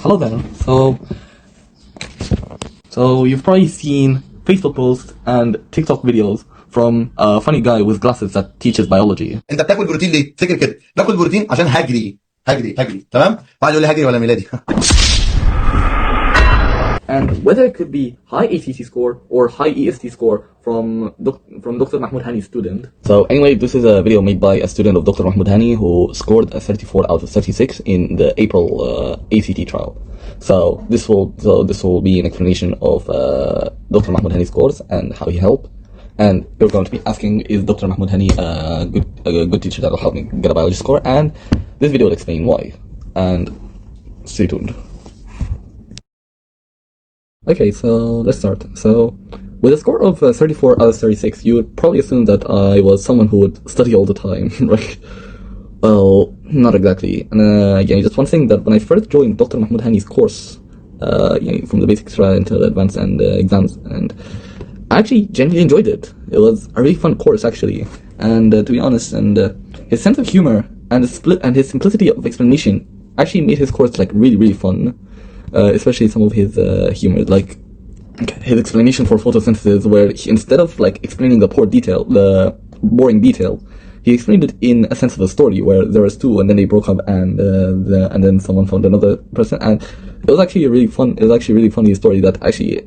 Hello there. So you've probably seen Facebook posts and TikTok videos from a funny guy with glasses that teaches biology. انت بتاكل بروتين ليه؟ افتكر كده، باكل بروتين عشان هجري تمام؟ بعد يقول لي هجري ولا ميلادي؟ And whether it could be high ACT score or high EST score from Dr. Mahmoud Hani's student. So anyway, this is a video made by a student of Dr. Mahmoud Hani who scored a 34 out of 36 in the April ACT trial. So this will be an explanation of Dr. Mahmoud Hani's scores and how he helped. And you're going to be asking, is Dr. Mahmoud Hani a good teacher that will help me get a biology score? And this video will explain why. And stay tuned. Okay, so let's start. So, with a score of 34 out of 36, you would probably assume that I was someone who would study all the time, right? Well, not exactly. And just one thing, that when I first joined Dr. Mahmoud Hani's course, from the basics until the advanced and exams, and I actually genuinely enjoyed it. It was a really fun course, actually. And to be honest, and his sense of humor and his simplicity of explanation actually made his course like really, really fun. Especially some of his humor, like his explanation for photosynthesis, where instead of like explaining the boring detail, he explained it in a sense of a story where there was two and then they broke up and then someone found another person, and it was actually a really funny story that actually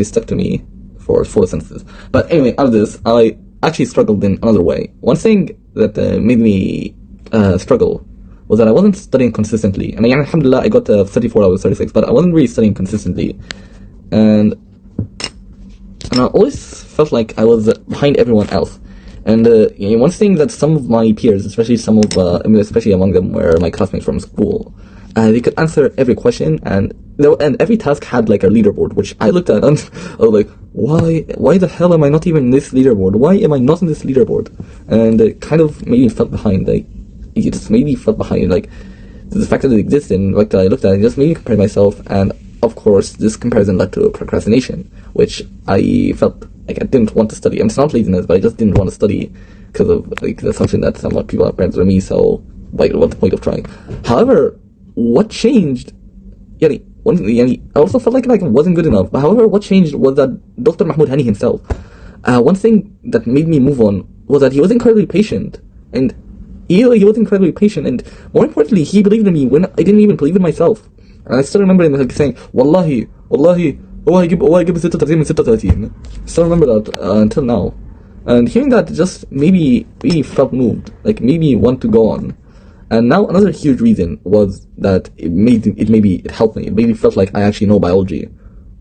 stuck to me for photosynthesis. But anyway, out of this, I actually struggled in another way. One thing that made me struggle was that I wasn't studying consistently. And alhamdulillah, I got 34 out of 36, but I wasn't really studying consistently. And I always felt like I was behind everyone else. And one thing that some of my peers, especially among them were my classmates from school, they could answer every question, and every task had like a leaderboard, which I looked at and I was like, why the hell am I not even in this leaderboard? Why am I not in this leaderboard? And it kind of made me felt behind. It just made me feel behind, like the fact that it existed, and like I looked at it, just made me compare myself, and of course this comparison led to procrastination, which I felt like I didn't want to study. And it's not laziness, but I just didn't want to study because of like the assumption that some people are better than me, so like what's the point of trying? However, what changed, I also felt like it wasn't good enough, but however what changed was that Dr. Mahmoud Hani himself, one thing that made me move on was that he was incredibly patient, and he was incredibly patient, and more importantly, he believed in me when I didn't even believe in myself. And I still remember him like saying, Wallahi, هو هيجيب 36 من 36. I still remember that until now. And hearing that just made me really felt moved, like made me want to go on. And now another huge reason was that it helped me. It made me felt like I actually know biology.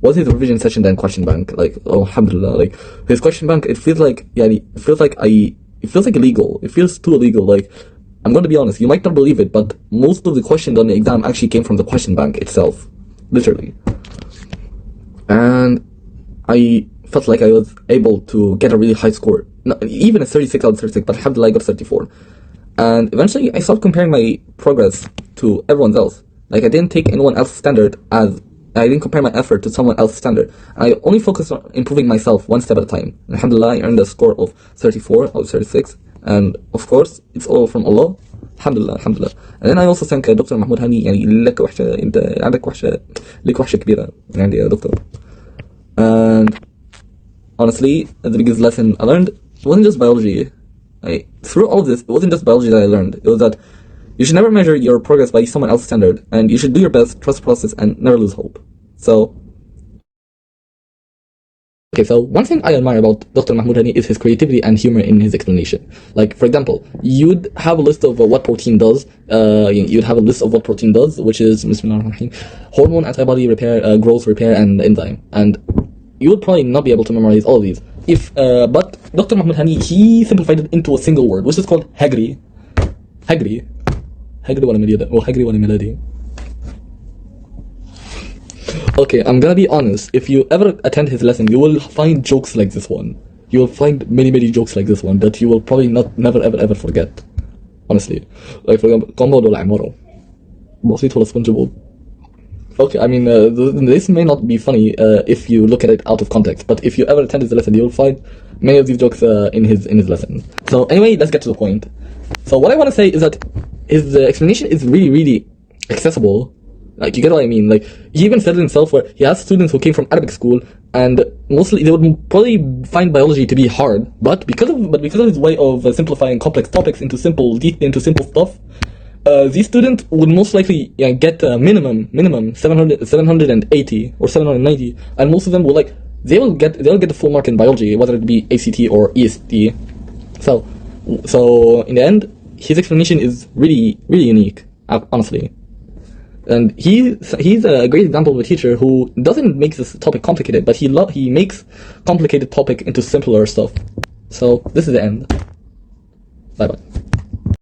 Was his revision session then question bank? Like, oh, alhamdulillah, like his question bank, it feels like illegal. It feels too illegal. Like, I'm going to be honest, you might not believe it, but most of the questions on the exam actually came from the question bank itself. Literally. And I felt like I was able to get a really high score. Not even a 36 out of 36, but alhamdulillah I got 34. And eventually I started comparing my progress to everyone else. Like, I didn't take anyone else's standard I didn't compare my effort to someone else's standard. I only focused on improving myself one step at a time. Alhamdulillah, I earned a score of 34 out of 36. And of course, it's all from Allah. Alhamdulillah. And then I also thank Dr. Mahmoud Hani. لك وحشة, انت عندك وحشة, لك وحشة كبيرة عندي يا دكتور. And honestly, the biggest lesson I learned wasn't just biology. Through all of this, it wasn't just biology that I learned. It was that you should never measure your progress by someone else's standard, and you should do your best, trust the process, and never lose hope. So one thing I admire about Dr. Mahmoud Hani is his creativity and humor in his explanation. Like, for example, you'd have a list of what protein does, which is hormone, antibody, repair, growth, repair, and enzyme. And you would probably not be able to memorize all of these. But Dr. Mahmoud Hani, he simplified it into a single word, which is called hagri. Okay, I'm gonna be honest. If you ever attend his lesson, you will find jokes like this one. You will find many jokes like this one that you will probably never ever forget. Honestly, like for example, compound ولا عمارة, بسيط ولا SpongeBob. Okay, I mean, this may not be funny if you look at it out of context, but if you ever attend his lesson, you will find many of these jokes in his lesson. So anyway, let's get to the point. So what I want to say is that his explanation is really accessible. Like, you get what I mean? Like, he even said it himself, where he has students who came from Arabic school, and mostly they would probably find biology to be hard, but because of his way of simplifying complex topics into simple stuff, these students would most likely get minimum 780 or 790, and most of them will they'll get the full mark in biology, whether it be ACT or EST. So in the end, his explanation is really unique, honestly. And he's a great example of a teacher who doesn't make this topic complicated, but he makes complicated topic into simpler stuff. So this is the end. Bye bye.